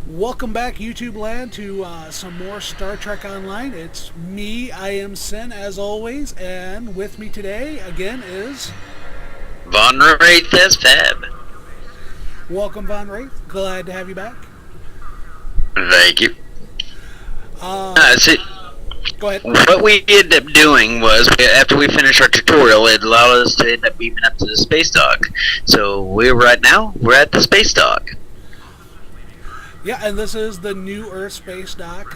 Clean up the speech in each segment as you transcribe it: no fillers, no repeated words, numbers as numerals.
Welcome back, YouTube land, to some more Star Trek Online. It's me, I am Sin, as always, and with me today, again, is... Von Wraith as Fab. Welcome, Von Wraith. Glad to have you back. Thank you. See, Go ahead. what we ended up doing was, after we finished our tutorial, it allowed us to end up beaming up to the space dock. So we're at the space dock. Yeah, and this is the new Earth space dock.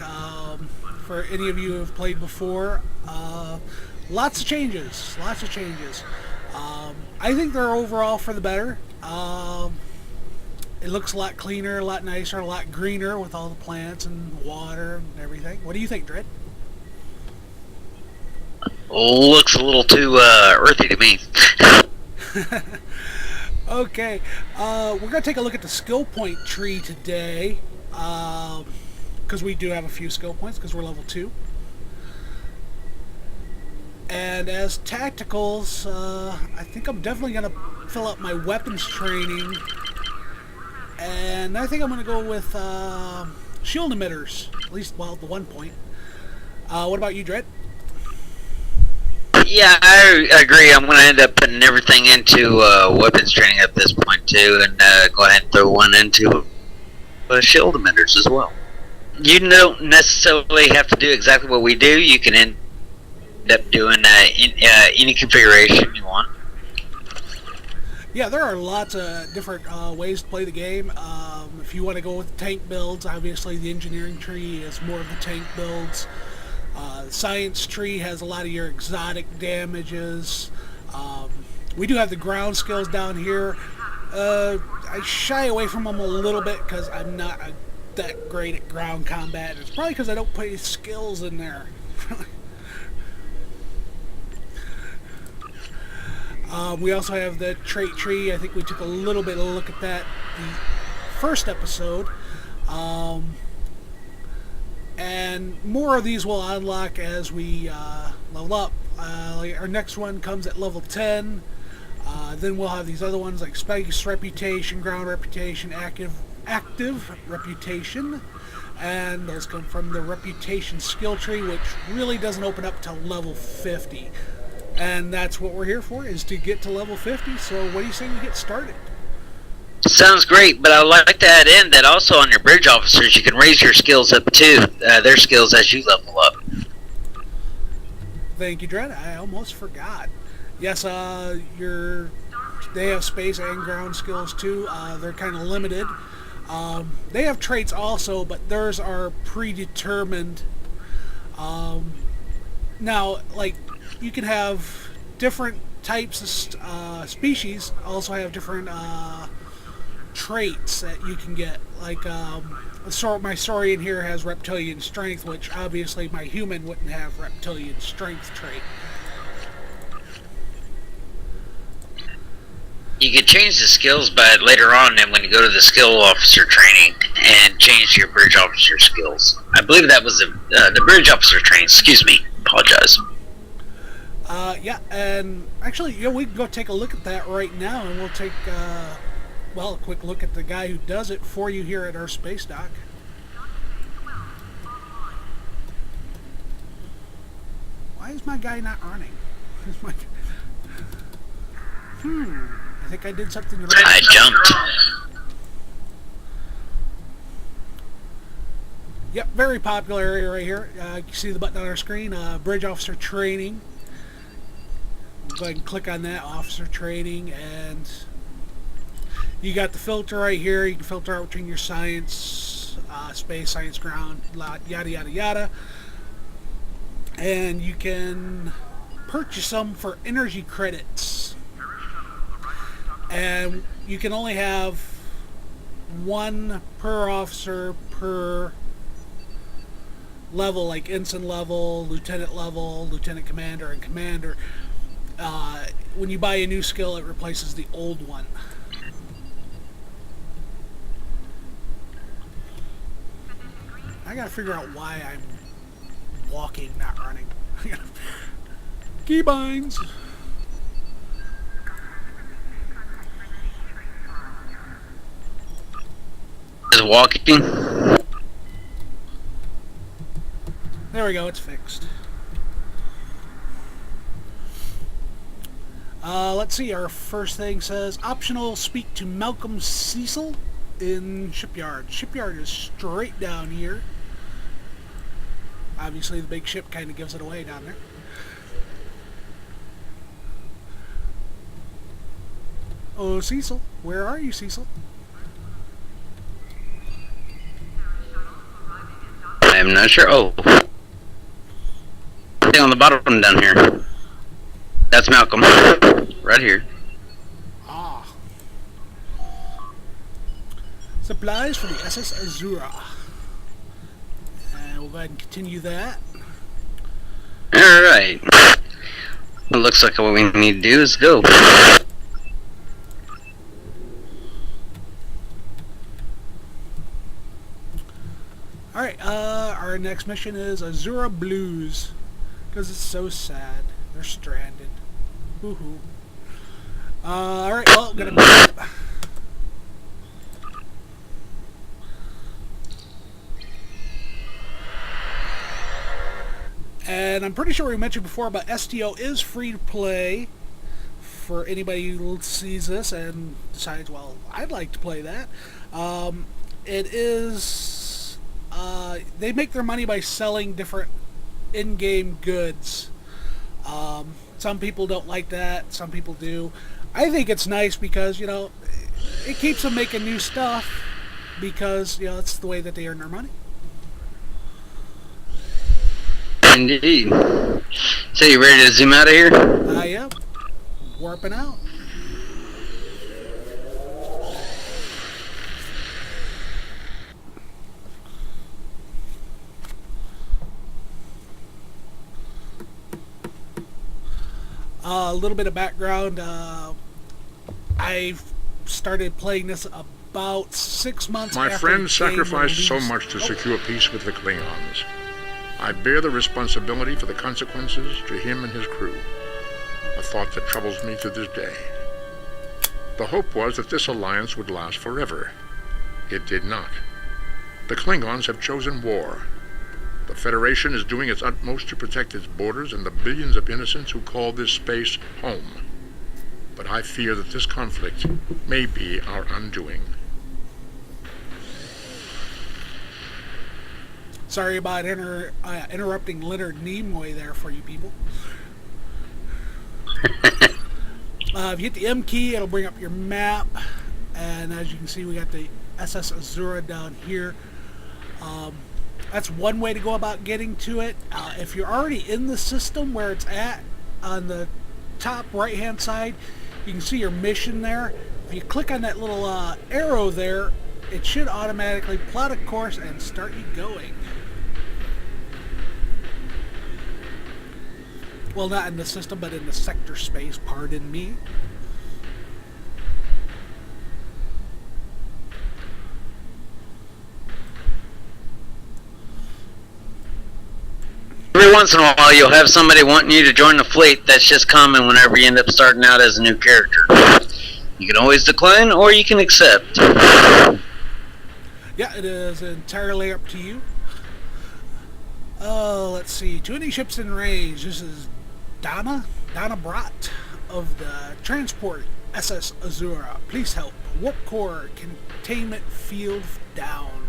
For any of you who have played before, lots of changes. I think they're overall for the better. It looks a lot cleaner, a lot nicer, a lot greener with all the plants and water and everything. What do you think, Dredd? Looks a little too earthy to me. Okay, we're going to take a look at the skill point tree today, because we do have a few skill points, because we're level 2. And as tacticals, I think I'm definitely going to fill up my weapons training, and I think I'm going to go with shield emitters, at least, well, the 1 point. What about you, Dredd? Yeah, I agree. I'm going to end up putting everything into weapons training at this point too, and go ahead and throw one into shield emitters as well. You don't necessarily have to do exactly what we do. You can end up doing any configuration you want. Yeah, there are lots of different ways to play the game. If you want to go with tank builds, obviously the engineering tree is more of the tank builds. The science tree has a lot of your exotic damages. We do have the ground skills down here. I shy away from them a little bit because I'm not that great at ground combat. It's probably because I don't put any skills in there. We also have the trait tree. I think we took a little bit of a look at that the first episode. And more of these will unlock as we level up. Like our next one comes at level 10. Then we'll have these other ones like space reputation, ground reputation, active reputation. And those come from the reputation skill tree, which really doesn't open up till level 50. And that's what we're here for, is to get to level 50. So what do you say we get started? Sounds great, but I'd like to add in that also on your bridge officers, you can raise your skills up too, their skills as you level up. Thank you, Dredd. I almost forgot. Yes, they have space and ground skills too. They're kind of limited. They have traits also, but theirs are predetermined. Now, like, you can have different types of species also have different traits that you can get. Like, my Saurian here has reptilian strength, which obviously my human wouldn't have reptilian strength trait. You can change the skills, but later on, and when you go to the skill officer training and change your bridge officer skills. I believe that was the bridge officer training. Excuse me. Apologize. Yeah, and actually, yeah, we can go take a look at that right now, and we'll take a quick look at the guy who does it for you here at our space dock. Why is my guy not running? I think I did something right. I jumped. Yep, very popular area right here. You can see the button on our screen, Bridge Officer Training. Go ahead and click on that, Officer Training, and you got the filter right here. You can filter out between your science, space, science, ground, yada yada yada. And you can purchase them for energy credits. And you can only have one per officer per level, like ensign level, lieutenant commander, and commander. When you buy a new skill, it replaces the old one. I gotta figure out why I'm walking, not running. Keybinds. Is walking. There we go, it's fixed. Let's see, our first thing says, optional, speak to Malcolm Cecil in Shipyard. Shipyard is straight down here. Obviously the big ship kind of gives it away down there. Oh, Cecil. Where are you, Cecil? I am not sure. Oh. Thing on the bottom down here. That's Malcolm. Right here. Ah. Supplies for the SS Azura. And we'll go ahead and continue that. Alright. It looks like what we need to do is go. Alright, our next mission is Azura Blues. Because it's so sad. They're stranded. Woohoo. Alright, well, gonna be up. And I'm pretty sure we mentioned before about STO is free to play for anybody who sees this and decides, well, I'd like to play that. It is... they make their money by selling different in-game goods. Some people don't like that, some people do. I think it's nice because, you know, it keeps them making new stuff because, you know, it's the way that they earn their money. Indeed. So you ready to zoom out of here? I am. Warping out. A little bit of background. I've started playing this about 6 months My after friend the sacrificed game so released. much to secure peace with the Klingons. I bear the responsibility for the consequences to him and his crew, a thought that troubles me to this day. The hope was that this alliance would last forever. It did not. The Klingons have chosen war. The Federation is doing its utmost to protect its borders and the billions of innocents who call this space home. But I fear that this conflict may be our undoing. Sorry about interrupting Leonard Nimoy there for you people. If you hit the M key, it'll bring up your map. And as you can see, we got the SS Azura down here. That's one way to go about getting to it. If you're already in the system where it's at, on the top right hand side, you can see your mission there. If you click on that little arrow there, it should automatically plot a course and start you going. Well, not in the system, but in the sector space, pardon me. Every once in a while, you'll have somebody wanting you to join the fleet. That's just common whenever you end up starting out as a new character. You can always decline, or you can accept. Yeah, it is entirely up to you. Let's see. To any ships in range, this is Donna Brat of the transport SS Azura. Please help. Warp core containment field down.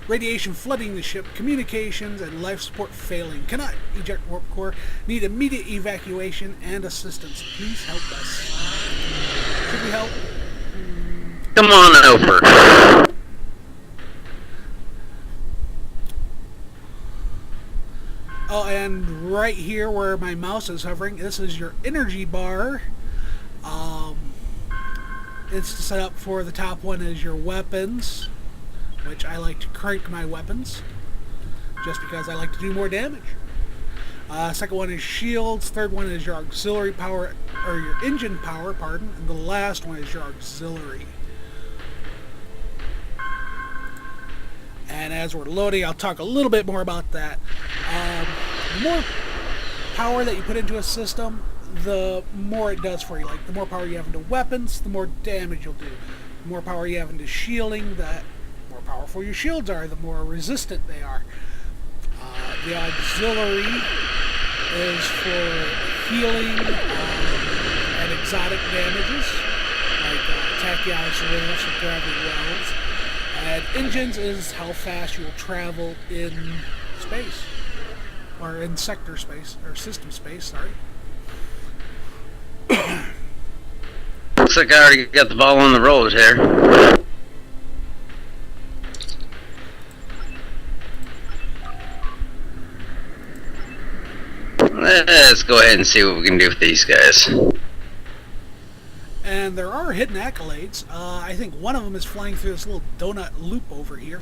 Radiation flooding the ship. Communications and life support failing. Cannot eject warp core. Need immediate evacuation and assistance. Please help us. Should we help? Come on over. Oh, and right here where my mouse is hovering, this is your energy bar. It's set up for the top one is your weapons, which I like to crank my weapons, just because I like to do more damage. Second one is shields. Third one is your auxiliary power, or your engine power, pardon. And the last one is your auxiliary. And as we're loading, I'll talk a little bit more about that. The more power that you put into a system, the more it does for you. Like, the more power you have into weapons, the more damage you'll do. The more power you have into shielding, the more powerful your shields are, the more resistant they are. The auxiliary is for healing and exotic damages, like Tachyon, or gravity wells. And engines is how fast you'll travel in space. Or in sector space, or system space, sorry. Looks like I already got the ball on the rollers here. Let's go ahead and see what we can do with these guys. And there are hidden accolades. I think one of them is flying through this little donut loop over here.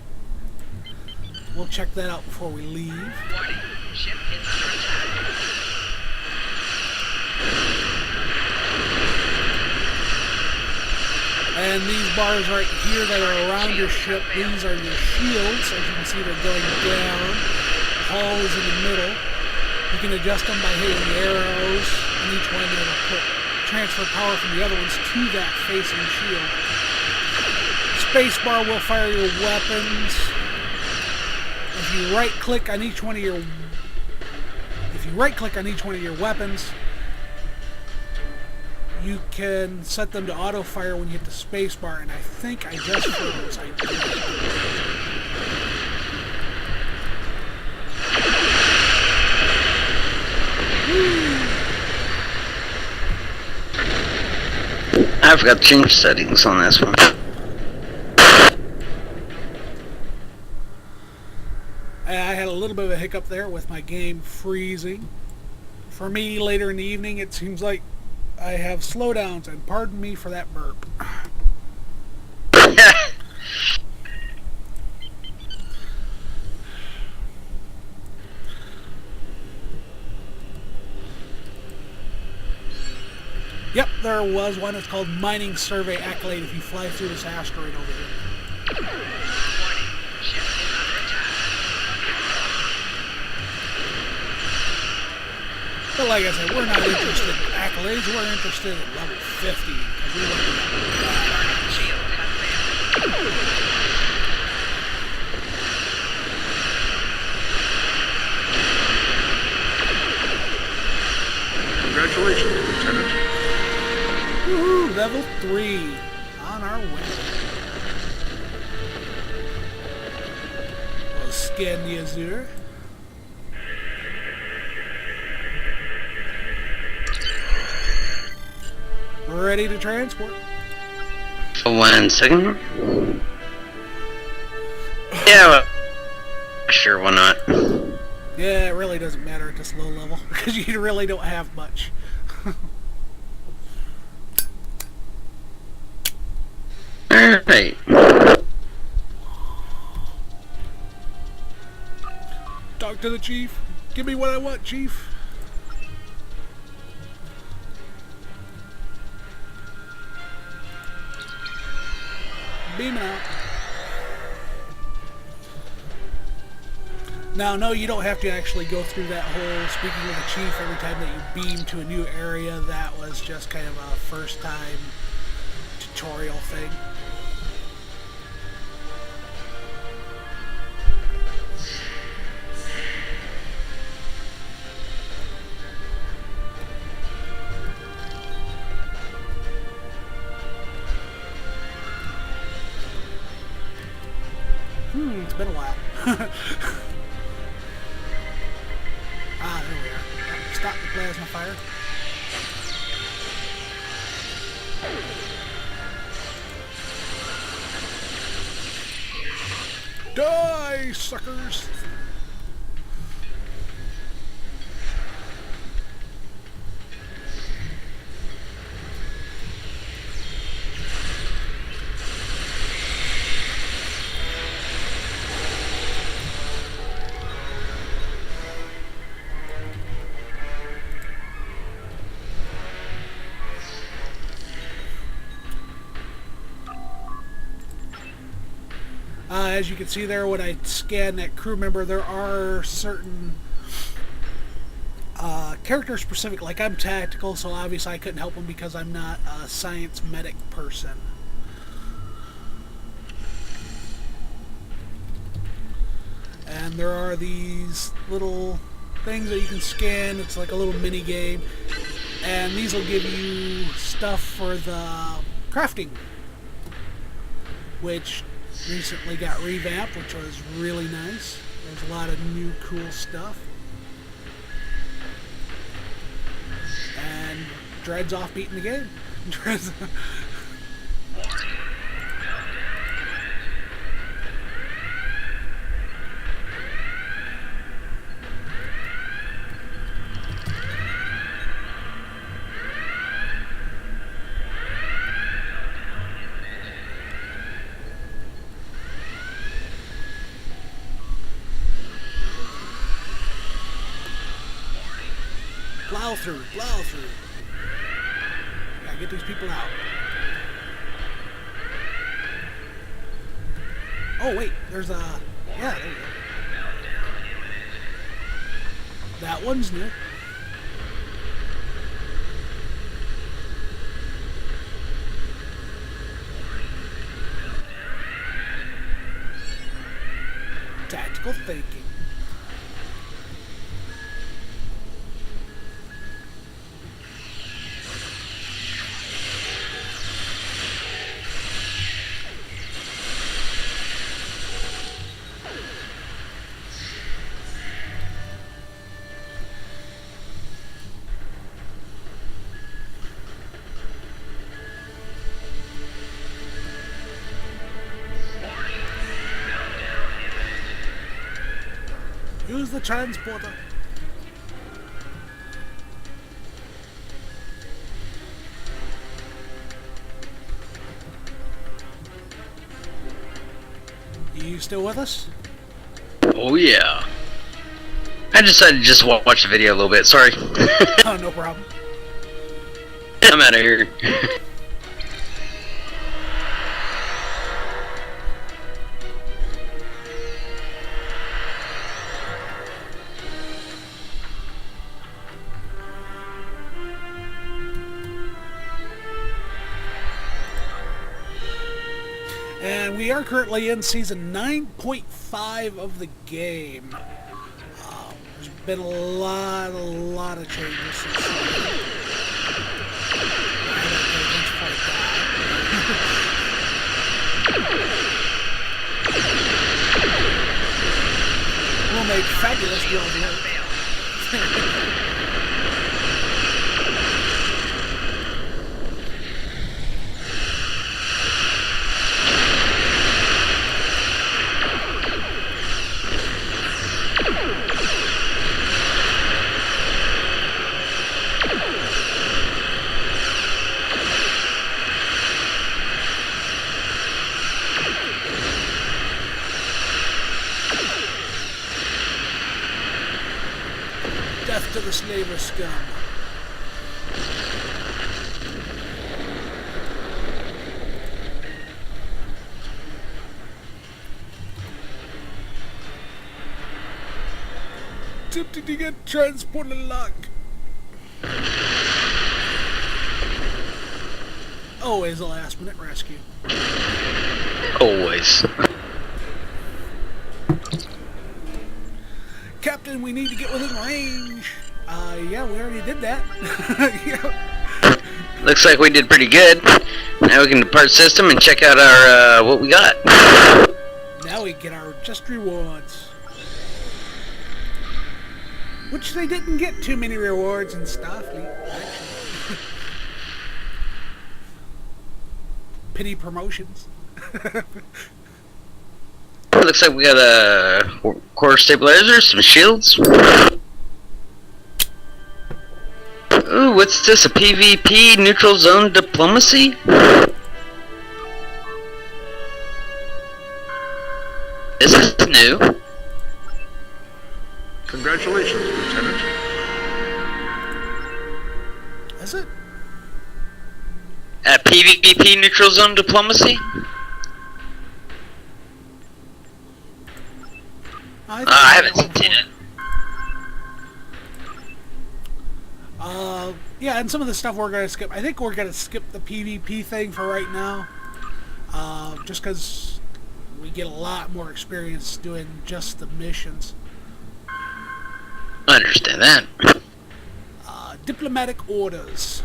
We'll check that out before we leave. Warning, ship is under attack. And these bars right here that are around your ship, these are your shields. As you can see, they're going down. The hull is in the middle. You can adjust them by hitting the arrows, and each one will transfer power from the other ones to that facing shield. Spacebar will fire your weapons. If you right-click on each one of your weapons, you can set them to auto-fire when you hit the spacebar, and I think I just froze. I did. I forgot to change settings on this one. I had a little bit of a hiccup there with my game freezing. For me, later in the evening, it seems like I have slowdowns, and pardon me for that burp. Yep, there was one. It's called Mining Survey Accolade if you fly through this asteroid over here. Warning, ship is under attack. But like I said, we're not interested in accolades. We're interested in level 50 because we want to get Shield has failed. Congratulations, Lieutenant. woohoo, level 3 on our way. We'll scan the Azure. Ready to transport. 1 second. Yeah, well, sure, why not? Yeah, it really doesn't matter at this low level because you really don't have much. Alright. Talk to the chief. Give me what I want, chief. Beam out. Now, no, you don't have to actually go through that whole speaking with the chief every time that you beam to a new area. That was just kind of a first time tutorial thing. It's been a while. Ah, there we are. Stop the plasma fire. Die, suckers! As you can see there, when I scan that crew member, there are certain character specific, like I'm tactical, so obviously I couldn't help him because I'm not a science medic person. And And there are these little things that you can scan. It's like a little mini game. And these will give you stuff for the crafting, which recently got revamped, which was really nice. There's a lot of new cool stuff. And Dread's off beating the game. Plow through, plow through. Gotta get these people out. Oh wait, there's a... Yeah, there you go. That one's new. Tactical thinking. Use the transporter. You still with us? Oh yeah. I decided to just watch the video a little bit. Sorry. Oh, no problem. I'm out of here. And we are currently in season 9.5 of the game. There's been a lot of changes since we'll make fabulous deals here. Death to the slaver scum. Attempting to get transported lock. Always a last minute rescue. Always. Captain, we need to get within range. Yeah, we already did that. Yeah. Looks like we did pretty good. Now we can depart system and check out our what we got. Now we get our just rewards. Which they didn't get too many rewards in Starfleet, actually. Pity promotions. Looks like we got a core stabilizer, some shields. Ooh, what's this? A PvP neutral zone diplomacy? This is new. Congratulations, Lieutenant. Is it? A PvP neutral zone diplomacy? I haven't seen it. Yeah, and some of the stuff we're going to skip. I think we're going to skip the PvP thing for right now. Just because we get a lot more experience doing just the missions. I understand that. Diplomatic orders.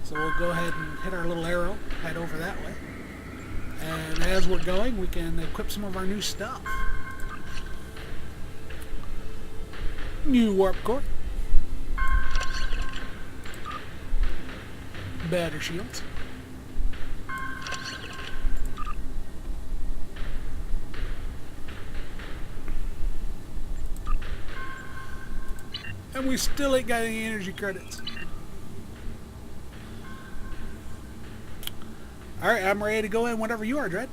So we'll go ahead and hit our little arrow, head over that way. And as we're going, we can equip some of our new stuff. New warp core. Better shields. And we still ain't got any energy credits. Alright, I'm ready to go in whenever you are, Dredd.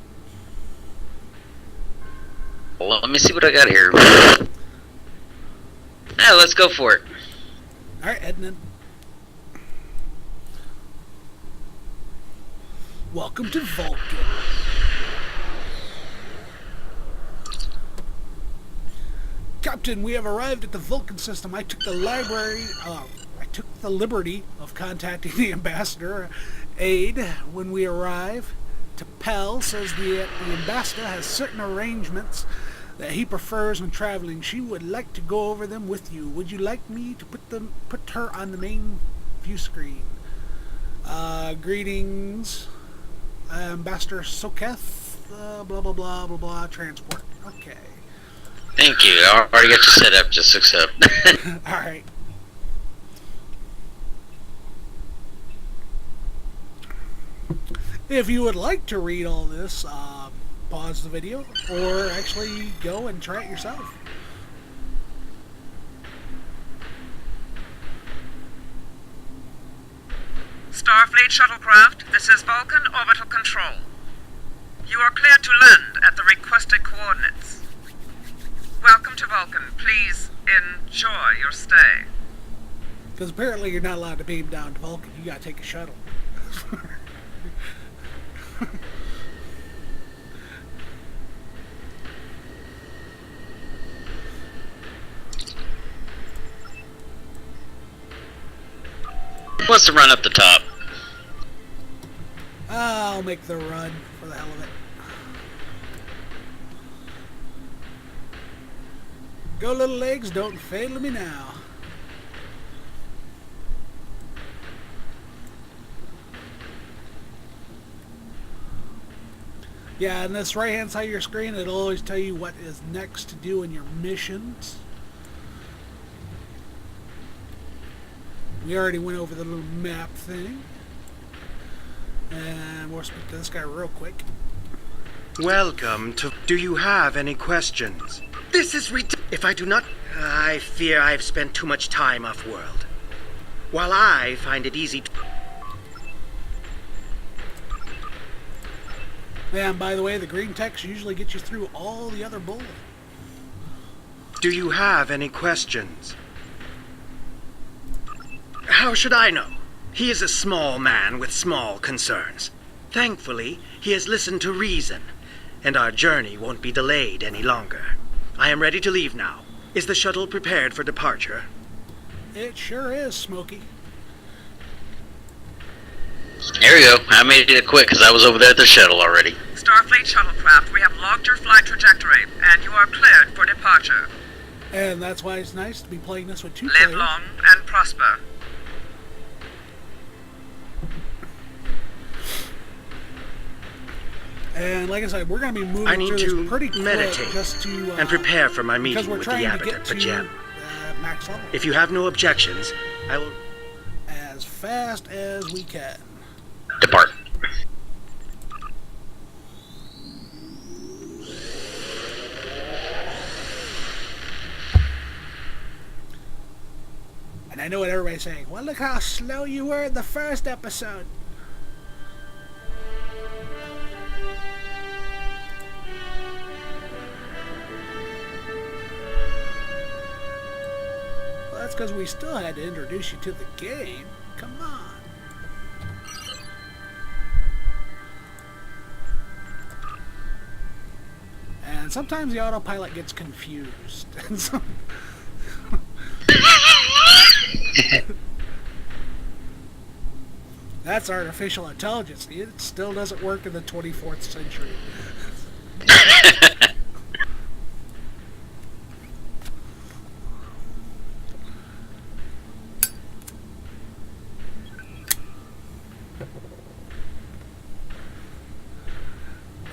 Well, let me see what I got here. Yeah, let's go for it. Alright, heading in. Welcome to Vulcan. Captain, we have arrived at the Vulcan system. I took the liberty of contacting the ambassador aide when we arrive. T'Pel says the ambassador has certain arrangements that he prefers when traveling. She would like to go over them with you. Would you like me to put her on the main view screen? Greetings, Ambassador Soketh, blah blah blah blah blah, transport. Okay. Thank you. I already got you set up. Just accept. Alright. If you would like to read all this, pause the video, or actually go and try it yourself. Starfleet shuttlecraft, this is Vulcan Orbital Control. You are cleared to land at the requested coordinates. Welcome to Vulcan. Please enjoy your stay. Because apparently you're not allowed to beam down to Vulcan. You gotta take a shuttle. What's the run up the top? I'll make the run for the hell of it. Go little legs, don't fail me now. Yeah, on this right hand side of your screen, it'll always tell you what is next to do in your missions. We already went over the little map thing. And we'll speak to this guy real quick. Welcome to... Do you have any questions? This is If I do not... I fear I've spent too much time off-world. While I find it easy to... And by the way, the green text usually gets you through all the other bull. Do you have any questions? How should I know? He is a small man with small concerns. Thankfully, he has listened to reason, and our journey won't be delayed any longer. I am ready to leave now. Is the shuttle prepared for departure? It sure is, Smokey. Here we go. I made it quick because I was over there at the shuttle already. Starfleet shuttlecraft, we have logged your flight trajectory, and you are cleared for departure. And that's why it's nice to be playing this with two Live players. long and prosper. And like I said, we're going to be moving I need through to this pretty quick meditate just to and prepare for my because meeting we're with the trying to Abaddon get to Pajem. max level If you have no objections, I will... as fast as we can. Depart. And I know what everybody's saying. Well, look how slow you were in the first episode. Well, that's because we still had to introduce you to the game. Come on. And sometimes the autopilot gets confused. And so That's artificial intelligence. It still doesn't work in the 24th century.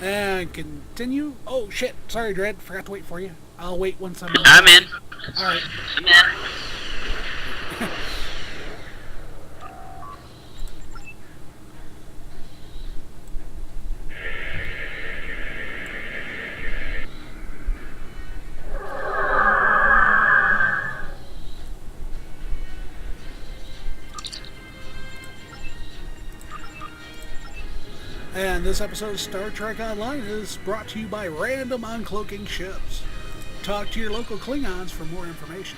And continue. Oh shit! Sorry, Dread. Forgot to wait for you. I'll wait once I'm. I'm in. All right. I'm in. And this episode of Star Trek Online is brought to you by Random Uncloaking Ships. Talk to your local Klingons for more information.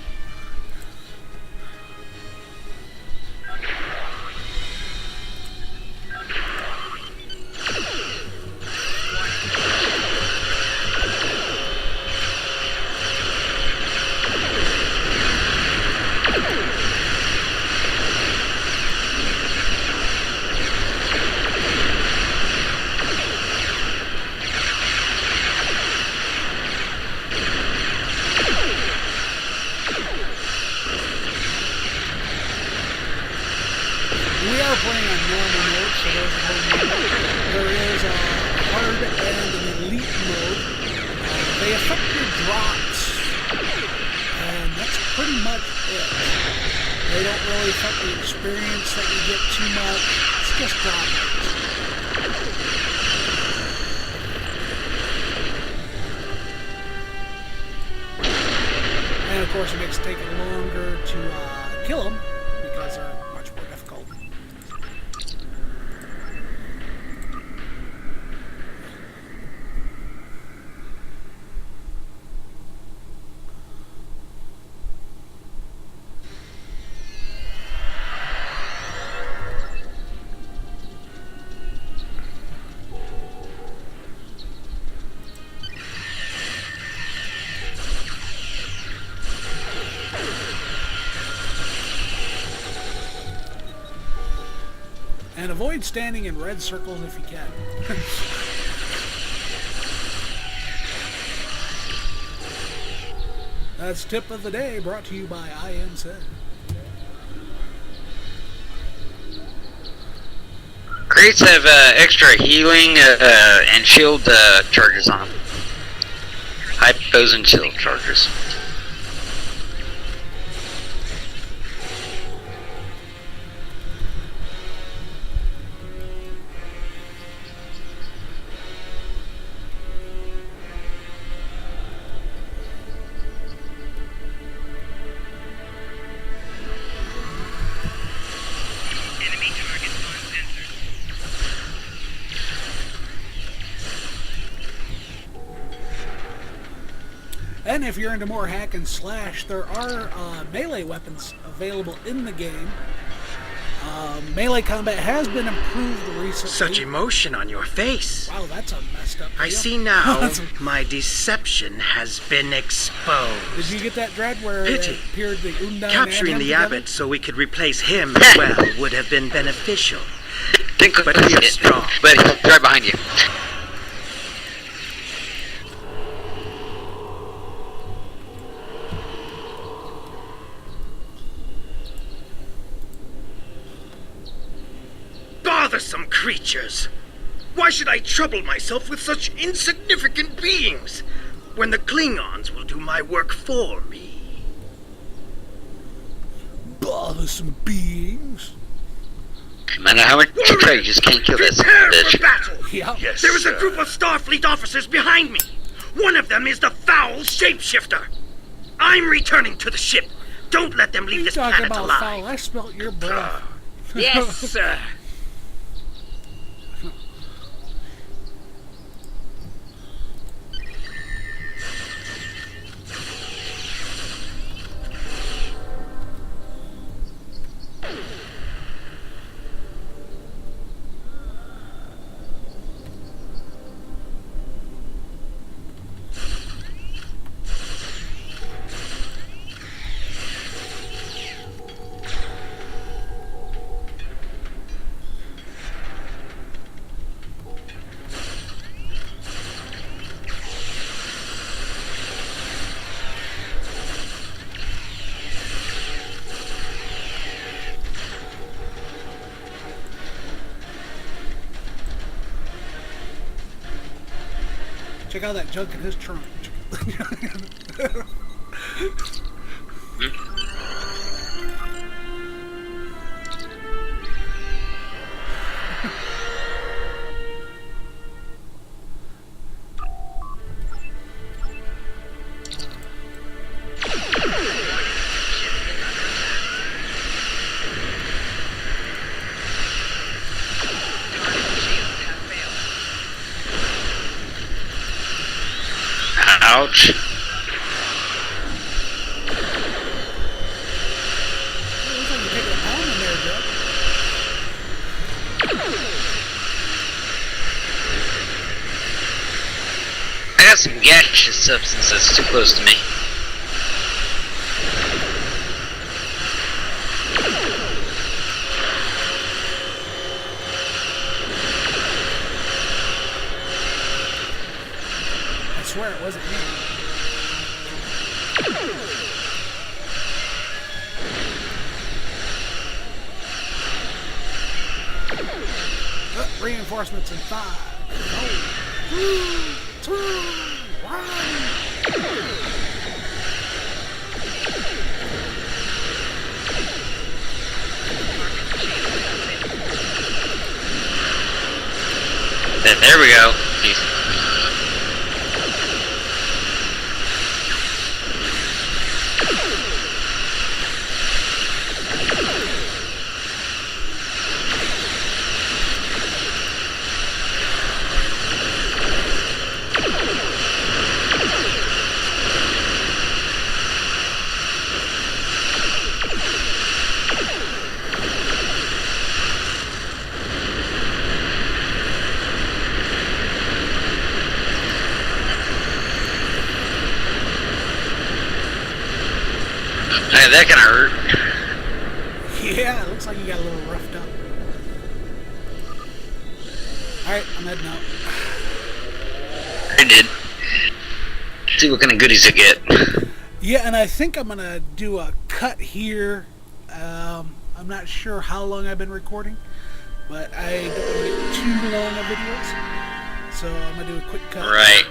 We are playing on normal mode, so there's a whole mode. There is a hard and an elite mode. They affect your drops, and that's pretty much it. They don't really affect the experience that you get too much. It's just drop rates. And of course, it makes it take it longer to kill them because they're much more difficult. And avoid standing in red circles if you can. That's Tip of the Day, brought to you by I Am Sid. Crates have extra healing and shield charges on them. Hypos and shield charges. Enemy target uncensored. And if you're into more hack and slash, there are melee weapons available in the game. Melee combat has been improved recently. Such emotion on your face. Wow, that's a messed up I deal. see now my deception has been exposed. Did you get that, Dread, where Pity. it appeared the Undyne Capturing and him the together? abbot so we could replace him as well would have been beneficial. Think But he is strong. But he's right behind you. Bothersome creatures! Why should I trouble myself with such insignificant beings when the Klingons will do my work for me? Bothersome beings. No matter how much you try, you just can't kill this Prepare bitch. for battle! Yeah. There is a group of Starfleet officers behind me. One of them is the foul shapeshifter. I'm returning to the ship. Don't let them What are leave you this talking planet about, alive. foul? I smelt your breath. Yes, sir. Check out that junk in his trunk. Ouch. Looks like you're taking a pound in there, Joe. I got some gaseous substance that's too close to me. I swear it wasn't me. Reinforcements in 5, 4, 3, 2, 1. There we go. Jeez. Hey, that kind of hurt. Yeah, it looks like you got a little roughed up. Alright, I'm heading out. I did. See what kind of goodies I get. Yeah, and I think I'm going to do a cut here. I'm not sure how long I've been recording, but I don't want to get too long of videos. So I'm going to do a quick cut. Right.